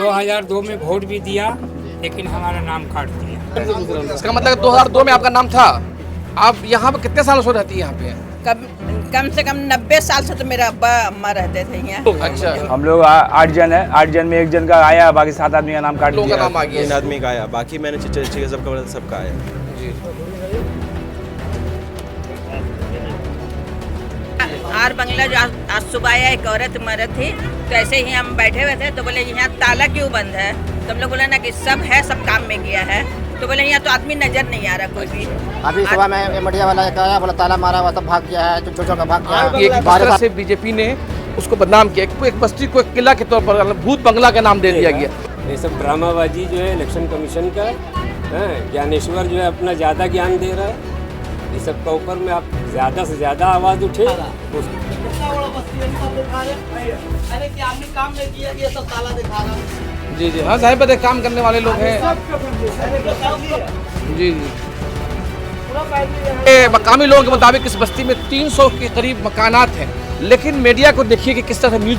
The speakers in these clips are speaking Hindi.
2002 में वोट भी दिया, लेकिन हमारा नाम काट दिया। इसका मतलब 2002 में आपका नाम था। आप यहाँ पे कितने सालों से रहती है यहाँ पे? कम से कम 90 साल से तो मेरा अब्बा अम्मा रहते थे यहाँ। अच्छा, हम लोग 8 जन है, 8 जन में 1 जन का आया, बाकी 7 आदमी का नाम काट लोगों का दिया। नाम आ गया। 3 आदमी का आया, बाकी मैंने चिट्ठी सबका आया। आर बंगला जो आज सुबह आया, एक औरत मरद थी, तो ऐसे ही हम बैठे हुए थे तो बोले यहाँ ताला क्यों बंद है? तो हम लोग बोले ना कि सब है, सब काम में गया है। तो बोले यहाँ तो आदमी नजर नहीं आ रहा कोई भी। अभी सुबह में मडिया वाला एक आया, बोला ताला मारा हुआ, सब भाग गया है, चुप का भाग गया एक तरह से बीजेपी ने उसको बदनाम किया। एक बस्ती को एक किला के तौर पर भूत बंगला का नाम दे दिया गया। ये सब ड्रामाबाजी जो है इलेक्शन कमीशन का है। ज्ञानेश्वर जो है अपना ज़्यादा ज्ञान दे रहा है। ये सब का ऊपर में आप ज़्यादा से ज़्यादा आवाज़ उठे। जी जी हाँ, साहिब बदे काम करने वाले लोग हैं। जी जी, मकामी लोगों के मुताबिक इस बस्ती में 300 के करीब मकानात हैं, लेकिन मीडिया को देखिए कि किस तरह न्यूज़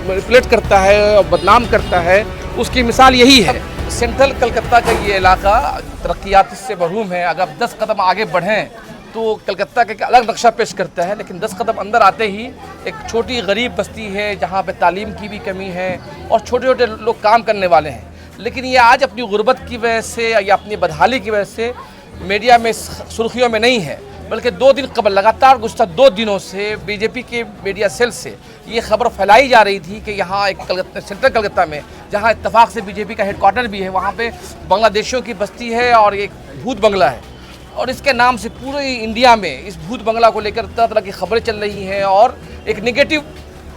मैनिपुलेट करता है और बदनाम करता है। उसकी मिसाल यही है। सेंट्रल कलकत्ता का ये इलाका तरक्यात से महरूम है। अगर 10 कदम आगे बढ़ें तो कलकत्ता का एक अलग नक्शा पेश करता है, लेकिन 10 कदम अंदर आते ही एक छोटी गरीब बस्ती है जहाँ पे तालीम की भी कमी है और छोटे छोटे लोग काम करने वाले हैं। लेकिन ये आज अपनी गुर्बत की वजह से या अपनी बदहाली की वजह से मीडिया में सुर्खियों में नहीं है, बल्कि 2 दिन कबल लगातार गुज़श्ता 2 दिनों से बीजेपी के मीडिया सेल से ये खबर फैलाई जा रही थी कि यहाँ एक सेंट्रल कलकत्ता में, जहाँ इत्तेफाक से बीजेपी का हेडक्वार्टर भी है, वहाँ पे बांग्लादेशियों की बस्ती है और एक भूत बंगला है। और इसके नाम से पूरे इंडिया में इस भूत बंगला को लेकर तरह तरह की खबरें चल रही हैं और एक नेगेटिव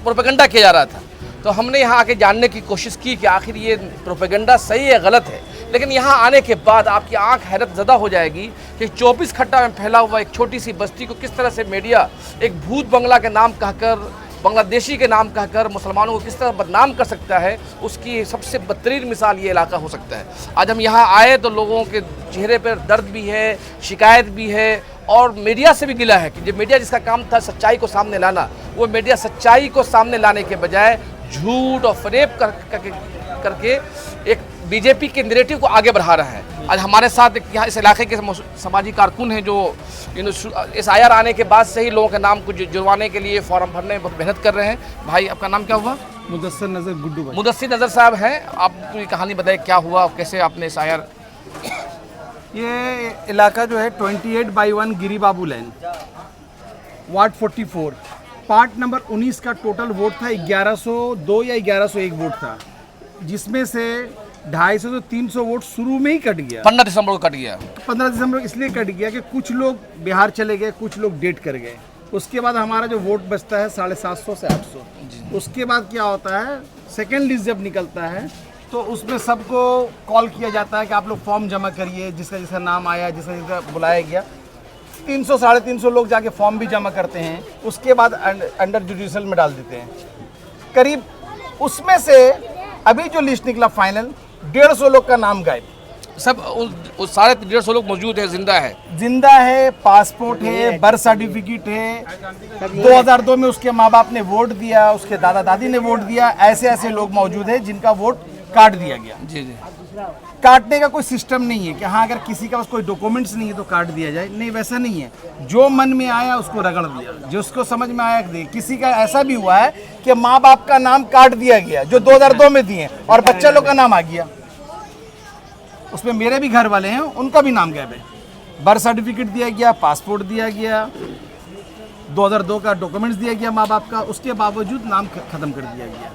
प्रोपेगेंडा किया जा रहा था। तो हमने यहाँ आके जानने की कोशिश की कि आखिर ये प्रोपेगेंडा सही है गलत है। लेकिन यहाँ आने के बाद आपकी आंख हैरत ज़दा हो जाएगी कि 24 खट्टा में फैला हुआ एक छोटी सी बस्ती को किस तरह से मीडिया एक भूत बंगला के नाम कहकर, बांग्लादेशी के नाम कहकर मुसलमानों को किस तरह बदनाम कर सकता है। उसकी सबसे बदतरीन मिसाल ये इलाका हो सकता है। आज हम यहाँ आए तो लोगों के चेहरे पर दर्द भी है, शिकायत भी है और मीडिया से भी गिला है कि जो मीडिया जिसका काम था सच्चाई को सामने लाना, वो मीडिया सच्चाई को सामने लाने के बजाय झूठ और फरेब करके एक बीजेपी के नैरेटिव को आगे बढ़ा रहा है। आज हमारे साथ यहाँ इस इलाके के समाजी कारकुन हैं जो इस आईआर आने के बाद से ही लोगों के नाम को जुड़वाने के लिए फॉर्म भरने में बहुत मेहनत कर रहे हैं। भाई आपका नाम क्या हुआ? मुदस्सिर नज़र गुड्डू भाई। मुदस्सिर नज़र साहब हैं। आप पूरी कहानी बताइए, क्या हुआ, कैसे आपने इस आईआर? ये इलाका जो है 28/1 गिरी बाबू लैन, वार्ड 44, पार्ट नंबर 19 का टोटल वोट था 1102 या 1101 वोट था, जिसमें से 250 से 300 वोट शुरू में ही कट गया। 15 दिसंबर को कट गया। 15 दिसंबर को इसलिए कट गया कि कुछ लोग बिहार चले गए, कुछ लोग डेट कर गए। उसके बाद हमारा जो वोट बचता है 750 से 800। उसके बाद क्या होता है, सेकेंड लिस्ट जब निकलता है तो उसमें सबको कॉल किया जाता है कि आप लोग फॉर्म जमा करिए, जिसका जिसका नाम आया, जिसका बुलाया गया। 300 साढ़े 300 लोग जाके फॉर्म भी जमा करते हैं। उसके बाद अंडर जुडिशल में डाल देते हैं। करीब उसमें से अभी जो लिस्ट निकला फाइनल, 150 लोग का नाम गायब। सब उस 150 लोग मौजूद है, जिंदा है, पासपोर्ट है, बर्थ सर्टिफिकेट है। 2002 में उसके माँ बाप ने वोट दिया, उसके दादा दादी ने वोट दिया। ऐसे ऐसे लोग मौजूद हैं जिनका वोट काट दिया गया। जी जी, काटने का कोई सिस्टम नहीं है कि हाँ अगर किसी का पास कोई डॉक्यूमेंट्स नहीं है तो काट दिया जाए। नहीं, वैसा नहीं है। जो मन में आया उसको रगड़ दिया, जिसको समझ में आया दे। किसी का ऐसा भी हुआ है कि माँ बाप का नाम काट दिया गया जो 2002 में दिए और बच्चा लोग का नाम आ गया। उसमें मेरे भी घर वाले हैं, उनका भी नाम गायब है। बर्थ सर्टिफिकेट दिया गया, पासपोर्ट दिया गया, 2002 का डॉक्यूमेंट्स दिया गया माँ बाप का, उसके बावजूद नाम खत्म कर दिया गया।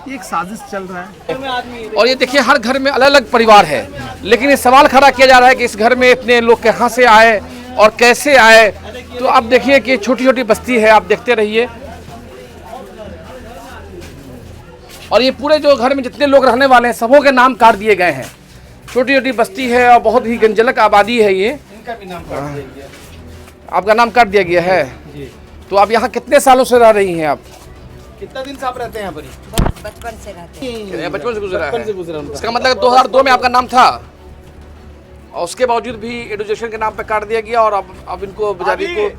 ये एक साजिश चल रहा है। और ये देखिए हर घर में अलग अलग परिवार है, लेकिन ये सवाल खड़ा किया जा रहा है कि इस घर में इतने लोग कहाँ से आए और कैसे आए। तो अब देखिए कि छोटी छोटी बस्ती है, आप देखते रहिए। और ये पूरे जो घर में जितने लोग रहने वाले हैं सबों के नाम काट दिए गए हैं। छोटी छोटी बस्ती है और बहुत ही गंजलक आबादी है। ये इनका भी नाम काट दिया गया। आपका नाम काट दिया गया है जी। तो आप यहाँ कितने सालों से रह रही हैं? आप कितना दिन से आप रहते हैं यहाँ पर? बचपन से रहते हैं। बचपन से गुजरा बचपन से है। गुजरा उनका। इसका मतलब 2002 में आपका नाम था और उसके बावजूद भी एडुकेशन के नाम पे काट दिया गया और अब इनको बेचारी को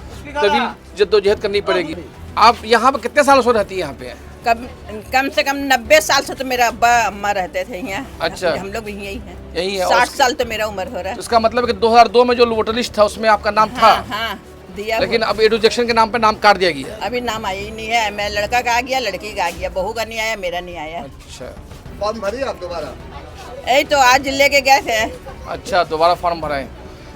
तवील जद्दोजहद करनी पड़ेगी। आप यहाँ पे कितने सालों से रहती हैं यहाँ पे? कम से कम 90 साल से तो मेरा अब्बा अम्मा रहते थे यहाँ। अच्छा। हम लोग भी यही हैं। यही है। 60 साल तो मेरा उम्र हो रहा तो इसका मतलब है कि 2002 में जो वोटर लिस्ट था उसमें आपका नाम है। था, हाँ दिया। लेकिन अब एडुकेशन के नाम पे नाम काट दिया गया। अभी नाम आया ही नहीं है। मैं लड़का का आ गया, लड़की का आ गया, बहू का नहीं आया, मेरा नहीं आया। अच्छा फॉर्म भरी आप दोबारा? यही तो आज लेके गए थे। अच्छा, दोबारा फॉर्म भराएं।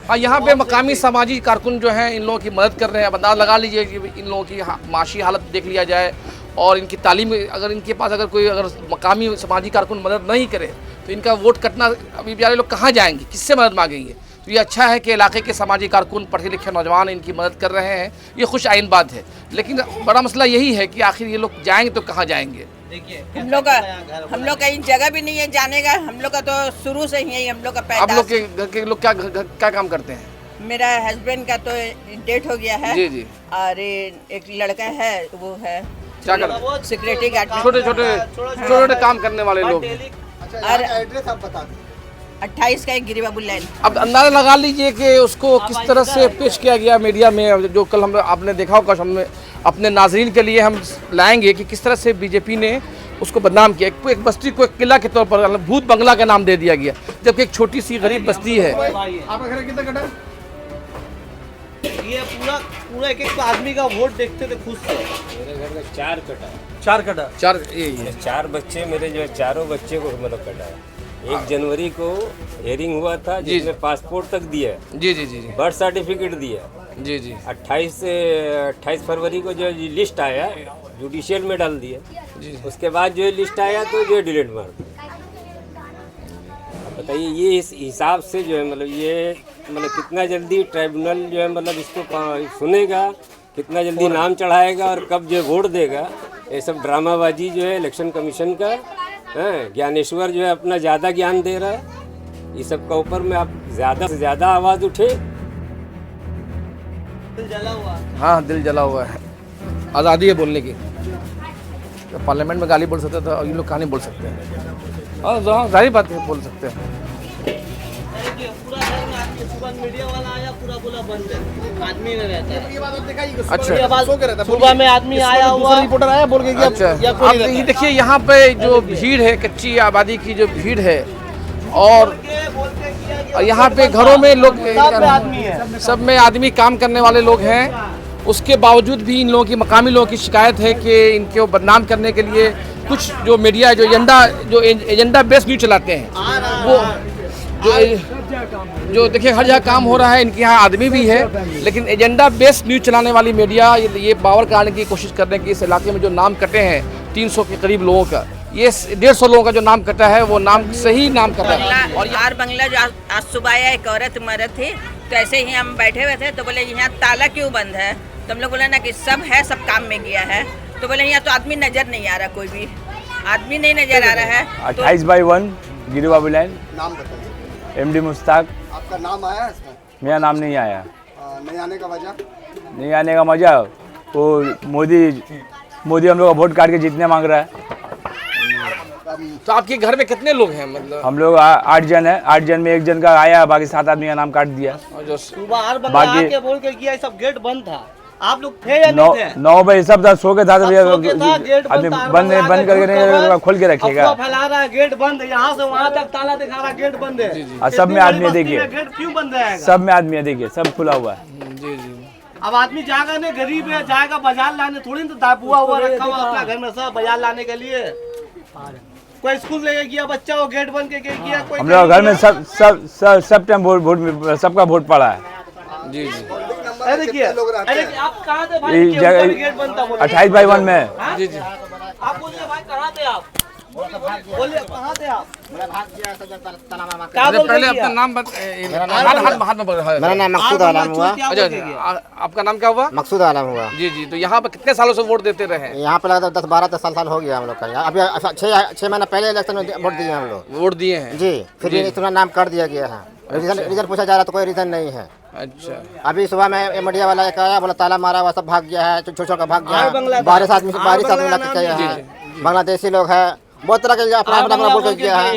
हाँ, यहाँ पे मकामी सामाजिक कारकुन जो हैं इन लोगों की मदद कर रहे हैं। अंदाज़ लगा लीजिए कि इन लोगों की माशी हालत देख लिया जाए और इनकी तालीम, अगर इनके पास अगर मकामी सामाजिक कारकुन मदद नहीं करे तो इनका वोट कटना, अभी बेचारे लोग कहाँ जाएंगे, किससे मदद मांगेंगे। तो ये अच्छा है कि इलाके के सामाजिक कारकुन, पढ़े लिखे नौजवान इनकी मदद कर रहे हैं, ये खुश आइन बात है। लेकिन बड़ा मसला यही है कि आखिर ये लोग जाएंगे तो कहाँ जाएंगे। हम लोग का इन जगह भी नहीं है जाने का। हम लोग का तो शुरू से ही हम लोग का आप पैदा। लोग के घर के लोग क्या काम करते हैं? मेरा हस्बैंड का तो डेथ हो गया है। जी जी। और एक लड़का है, वो है क्या करते हैं? सिक्योरिटी गार्ड में। छोटे छोटे काम करने वाले लोग। और एड्रेस आप बता दें। 28 का एक गिरी बाबू लाइन। अब अंदाजा लगा लीजिए कि उसको किस तरह से पेश किया गया मीडिया में। जो कल हम आपने देखा होगा, हमने अपने नाजरीन के लिए हम लाएंगे कि किस तरह से बीजेपी ने उसको बदनाम किया। एक बस्ती को एक किला के तौर पर भूत बंगला का नाम दे दिया गया, जबकि एक छोटी सी गरीब बस्ती है। आपका घर कितना कटा? ये पूरा एक आदमी का वोट देखते थे खुद से। मेरे घर में 4 कटा, 4 कटा। 4 यही है। 4 बच्चे मेरे जो है, चारों बच्चे को मतलब कटा है। 1 जनवरी को हेयरिंग हुआ था जिसमें पासपोर्ट तक दिया, जी जी जी जी बर्थ सर्टिफिकेट दिया। जी जी 28 फरवरी को जो लिस्ट आया जुडिशियल में डाल दिया। जी। उसके बाद जो लिस्ट आया तो जो डिलीट मार दिया। अब बताइए ये इस हिसाब से जो है मतलब कितना जल्दी ट्राइब्यूनल जो है मतलब इसको सुनेगा, कितना जल्दी नाम चढ़ाएगा और कब जो वोट देगा। ये सब ड्रामाबाजी जो है इलेक्शन कमीशन का है। ज्ञानेश्वर जो है अपना ज़्यादा ज्ञान दे रहा है। इस सब का ऊपर में आप ज़्यादा से ज़्यादा आवाज़ उठे। हाँ, दिल जला हुआ है। आज़ादी है बोलने की। तो पार्लियामेंट में गाली बोल सकते थे और ये लोग कहाँ नहीं बोल सकते हैं। और जाहिर बात है, बोल सकते हैं। पूरा घर में आदमी, सुबह मीडिया वाला आया, पूरा बोला बंद है, आदमी में रहता है। ये बात आप दिखाइए कि अच्छा। ये बात सो के रहता है। सुबह में आदमी आया हुआ, रिपोर्टर आया बोल के कि अच्छा, या कोई आप नहीं ये देखिए यहाँ पे जो भीड़ है, कच्ची आबादी की जो भीड़ है, और यहाँ पे घरों में लोग, सब में आदमी काम करने वाले लोग हैं। उसके बावजूद भी इन लोगों की, मकामी लोगों की शिकायत है कि इनके बदनाम करने के लिए कुछ जो मीडिया जो एजेंडा बेस्ड न्यूज चलाते हैं, वो जो देखिए हर जगह काम हो रहा है। इनके यहाँ आदमी भी है, लेकिन एजेंडा बेस्ड न्यूज चलाने वाली मीडिया ये बावर कराने की कोशिश कर रहे हैं कि इस इलाके में जो नाम कटे हैं 300 के करीब लोगों का, ये 150 लोगों का जो नाम कटा है वो नाम सही नाम कटा है। और यार बंगला जो आज सुबह आया, एक औरत मरद थी, तो ऐसे ही हम बैठे हुए थे तो बोले यहाँ ताला क्यों बंद है। तो हम लोग बोले ना कि सब है, सब काम में गया है। तो बोले यहाँ तो आदमी नजर नहीं आ रहा, कोई भी आदमी नहीं नजर आ रहा है। 28/1 गिरी बाबू लाइन। नाम बताइए। MD मुश्ताक। आपका नाम आया है इसमें? मेरा नाम नहीं आया। नहीं आने का वजह? नहीं आने का मजा, वो मोदी हम लोग का वोट काट के जीतने मांग रहा है। तो आपके घर में कितने लोग हैं? मतलब हम लोग 8 जन है। 8 जन में 1 जन का आया, बाकी 7 आदमी का नाम काट दिया। और जो सुबह आर बंगला बाकी- आके बोल के किया, सब गेट बंद था। आप लोग थे या नहीं थे? 9 बजे सब सो के था, सब सो के था, गेट आदमी था, बंद करके नहीं खोल के रखेगा। अफवाह फैला रहा है, गेट बंद है, यहाँ से वहाँ तक ताला दिखा रहा है, गेट बंद है। और सब में आदमी देखिए, गेट क्यों बंद रहेगा? सब में आदमी देखिए, सब खुला हुआ है। जी जी अब आदमी जाएगा नहीं, गरीब है, जाएगा बाजार लाने, थोड़ी ना दापुआ हुआ रखा हुआ अपना घर में सब बाजार लाने के लिए। कोई स्कूल लेके गया बच्चा, वो गेट बंद के गया। कोई हम लोग घर में सब टाइम वोट सबका वोट पड़ा है। जी जी अरे देखिए, अरे आप कहाँ थे भाई? ये के ऊपर गेट बंद था, बोले। 28/1 में। जी जी आप बोलिए भाई, कहाँ थे आप? बोलिए कहाँ थे आप? मेरा भाग गया सब जब ताला मामा क्या अरे बोल पहले रही अपना है? नाम हाथ में मेरा नाम मकसूद आलम हुआ। अच्छा, आपका नाम क्या हुआ? मकसूद आलम हुआ। जी जी। तो यहाँ पर कितने सालों से वोट देते रहे हैं? यहाँ पे लगता 10-12 साल हो गया हम लोग का। यहाँ अभी 6 महीना पहले इलेक्शन में वोट दिए हम लोग। वोट दिए हैं जी, फिर इतना नाम कर दिया गया है। रीजन पूछा जा रहा तो कोई रीजन नहीं है। अच्छा। अभी सुबह में मीडिया वाला एक आया, बोला ताला मारा हुआ, सब भाग गया है, छोटा का भाग गया आर बंगला है। था। 12 आदमी आर 12 बंगला आदमी लग नाम है, बांग्लादेशी लोग है, बहुत तरह के अपना अपना बोल के किया है।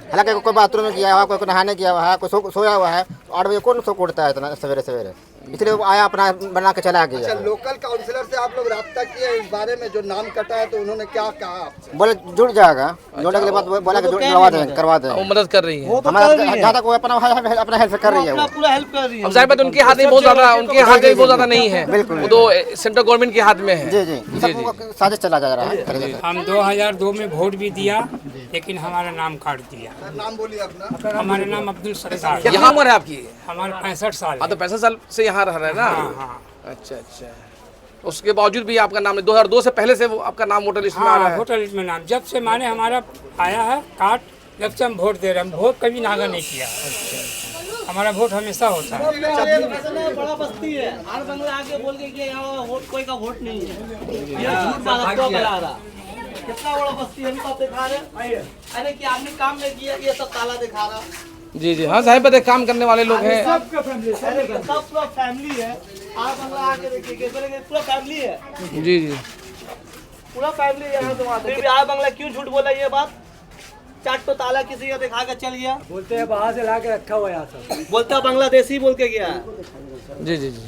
हालांकि कोई बाथरूम में गया हुआ, कोई नहाने गया हुआ है, कोई सोया हुआ है। 8 बजे कौन सो उठता है इतना सवेरे सवेरे, इसलिए वो आया अपना बना के चला गया। लोकल काउंसिलर से आप लोग रास्ता किए इस बारे में, जो नाम कटा है तो उन्होंने क्या कहा आपसे? बोले जुड़ जाएगा, जुड़ने के बाद बोला कि करवा दें। वो मदद कर रही है। हमारा जहाँ तक वो अपना हेल्प कर रही है, वो पूरा हेल्प कर रही है। अब जाहिर बात उनके हाथ में बहुत ज्यादा, उनके हाथ में बहुत ज्यादा नहीं है, बिल्कुल, वो तो सेंट्रल गवर्नमेंट के हाथ में है। जी जी, सब साजिश चला जा रहा है। हम 2002 में वोट भी दिया, लेकिन हमारा नाम काट दिया। नाम बोलिए अपना। हमारा नाम अब्दुल सत्तार। कितनी उम्र है आपकी? हमारा 65 साल। हाँ, तो 65 साल से यहाँ रह रहे हैं ना? हाँ। अच्छा अच्छा, उसके बावजूद भी आपका नाम 2002 से पहले से वो आपका नाम वोटर लिस्ट में आ रहा है? वोटर लिस्ट में नाम जब से माने हमारा आया है कार्ड, जब से हम वोट दे रहे हैं। हम वोट कभी नागा नहीं किया। हमारा वोट हमेशा होता है। बड़ा बस्ती है, हर बंगला आगे बोल के यहाँ कोई का वोट नहीं है, ये झूठ बना रहा। कितना बड़ा बस्ती है, आप दिखा रहे। अरे कि आपने काम नहीं किया, ये सब ताला दिखा रहा। जी जी, हाँ साहिब बताए, काम करने वाले लोग हैं। सब पूरा फैमिली है। आप बंगला आके देखिए, पूरा फैमिली है। जी जी, पूरा फैमिली यहाँ तो फिर भी आप बंगला क्यों झूठ बोला? ये बात चाट तो ताला किसी का दिखा कर चल गया। बोलते हैं बाहर से ला के रखा हुआ यहाँ सब। बोलता है बांग्लादेशी बोल के गया। जी जी जी,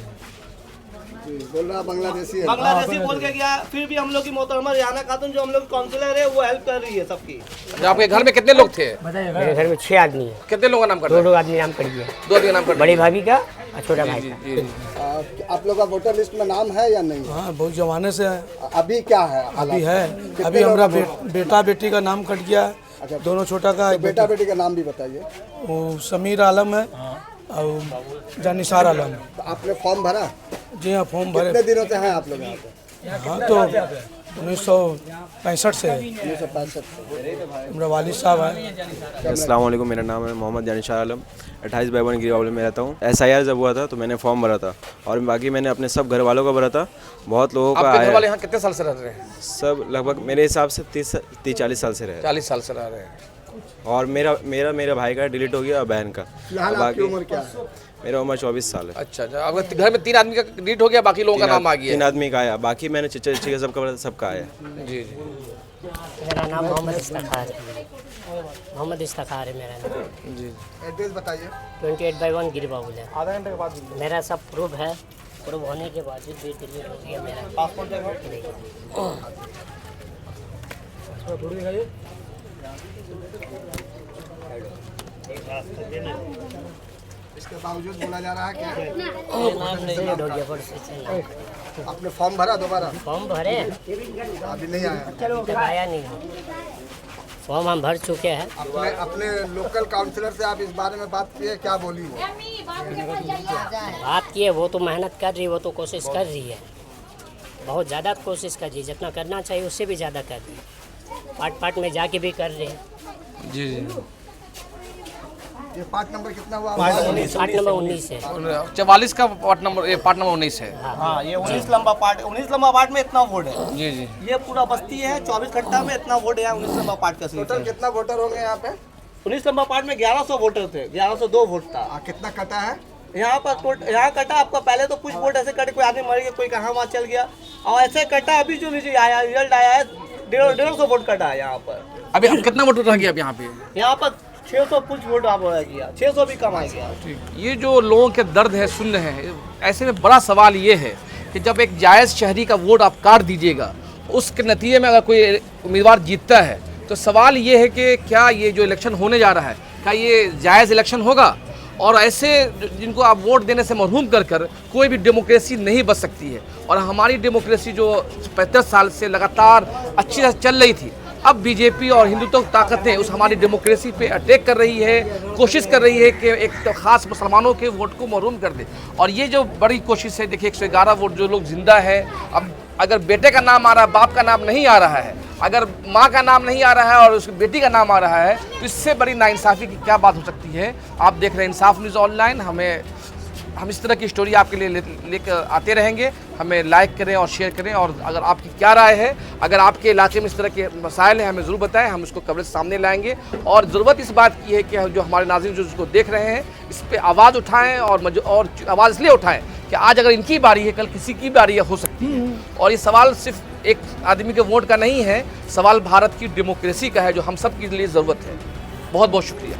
बोल रहा बांग्लादेशी है, बांग्लादेशी बोल के गया। फिर भी हम लोग की मोहतरमा रियाना खातून जो हम लोग काउंसलर है, वो हेल्प कर रही है सबकी। तो आपके घर में कितने लोग थे? मेरे घर में 6 आदमी है। कितने लोगों का नाम करते हैं? 2 आदमी नाम करिए। 2 आदमी नाम करते हैं। बड़ी भाभी का और छोटा भाई का। आप लोग का वोटर लिस्ट में नाम है या नहीं? हाँ, बहुत जमाने से है। अभी क्या है? अभी है, अभी हमारा बेटा बेटी का नाम कट गया। अच्छा, दोनों छोटा का। तो बेटा बेटी का नाम भी बताइए। वो समीर आलम है और जानिसार आलम। तो आपने फॉर्म भरा? जी हाँ, फॉर्म भरे। कितने दिनों से हैं आप लोग यहाँ पे? हाँ, तो 1965 से है। 1965 मेरा वालिद साहब है। अस्सलाम वालेकुम, मेरा नाम है मोहम्मद जानिसार आलम, 28/1 गिरिबावली में रहता हूँ। SIR जब हुआ था तो मैंने फॉर्म भरा था, और बाकी मैंने अपने सब घर वालों का भरा था। बहुत लोगों का आपके घर वाले यहाँ कितने साल से रह रहे हैं? सब लगभग मेरे हिसाब से 30-40 साल से रहे। 40 साल से रह रहे हैं। और मेरा भाई का डिलीट हो गया और बहन का। फिलहाल आपकी उम्र क्या है? मेरा उम्र 24 साल है। अच्छा अच्छा, आपके घर में 3 आदमी का डिलीट हो गया, बाकी लोगों का नाम आ गया? 3 आदमी का आया, बाकी मैंने चिट्ठी सबका आया। जी जी, मेरा नाम मोहम्मद इस्ताखार है। मोहम्मद इस्ताखार है मेरा नाम। जी, एड्रेस बताइए। 28/1 गिरिबाबुल है। आधा घंटे के बाद मेरा सब प्रूफ है, प्रूफ होने के बावजूद भी डिलीट हो गया मेरा पासपोर्ट। इसके बावजूद बोला जा रहा है कि डिलीट हो गया फोटो से। आपने फॉर्म भरा दोबारा? फॉर्म भरे, अभी नहीं आया? जब आया नहीं हो। फॉर्म हम भर चुके हैं। अपने लोकल काउंसलर से आप इस बारे में बात किए, क्या बोली वो? बात किए, वो तो मेहनत कर रही है, वो तो कोशिश कर रही है, बहुत ज़्यादा कोशिश कर रही है, जितना करना चाहिए उससे भी ज़्यादा कर रही है। पार्ट में जाके भी कर रहे हैं। जी जी, ये पार्ट नंबर कितना हुआ? पार्ट नंबर 19 है। 44 का पार्ट नंबर 19 है। हाँ, ये 19 लंबा पार्ट, 19 लंबा पार्ट में इतना वोट है। जी जी, ये पूरा बस्ती है, 24 घंटा में इतना वोट है 19 लंबा पार्ट का। टोटल कितना वोटर होंगे यहाँ पे? 19 लंबा पार्ट में 1100 वोटर थे, 1102 वोट था। कितना कटा है यहाँ पर? यहाँ कटा आपका पहले तो कुछ वोट ऐसे कटे, कोई आदमी मर गया, कोई कहाँ वहाँ चल गया, और ऐसे कटा। अभी जो नीचे आया रिजल्ट आया है, 150 वोट कटा है यहाँ पर। अभी कितना वोट रह गया अब यहाँ पे? यहाँ पर 600 कुछ वोट आप रह गया, 600 भी कम आ गया। ये जो लोगों के दर्द है सुन रहे हैं, ऐसे में बड़ा सवाल ये है कि जब एक जायज़ शहरी का वोट आप काट दीजिएगा, उसके नतीजे में अगर कोई उम्मीदवार जीतता है, तो सवाल ये है कि क्या ये जो इलेक्शन होने जा रहा है, क्या ये जायज़ इलेक्शन होगा? और ऐसे जिनको आप वोट देने से महरूम कर कोई भी डेमोक्रेसी नहीं बच सकती है। और हमारी डेमोक्रेसी जो 35 साल से लगातार अच्छी तरह चल रही थी, अब बीजेपी और हिंदुत्व ताकतें उस हमारी डेमोक्रेसी पे अटैक कर रही है, कोशिश कर रही है कि एक तो ख़ास मुसलमानों के वोट को महरूम कर दे। और ये जो बड़ी कोशिश है, देखिए 111 वोट जो लोग जिंदा है, अब अगर बेटे का नाम आ रहा है, बाप का नाम नहीं आ रहा है, अगर माँ का नाम नहीं आ रहा है और उसकी बेटी का नाम आ रहा है, तो इससे बड़ी नाइंसाफ़ी की क्या बात हो सकती है। आप देख रहे हैं इंसाफ न्यूज़ ऑनलाइन। हम इस तरह की स्टोरी आपके लिए लेकर आते रहेंगे। हमें लाइक करें और शेयर करें, और अगर आपकी क्या राय है, अगर आपके इलाके में इस तरह के मसाइल हैं, हमें ज़रूर बताएं, हम इसको कवरेज सामने लाएंगे। और ज़रूरत इस बात की है कि जो हमारे नाज़रीन जो इसको देख रहे हैं, इस पर आवाज़ उठाएँ, और आवाज़ इसलिए उठाएँ कि आज अगर इनकी बारी है, कल किसी की बारी हो सकती है। और ये सवाल सिर्फ एक आदमी के वोट का नहीं है, सवाल भारत की डेमोक्रेसी का है, जो हम सब के लिए ज़रूरत है। बहुत बहुत शुक्रिया।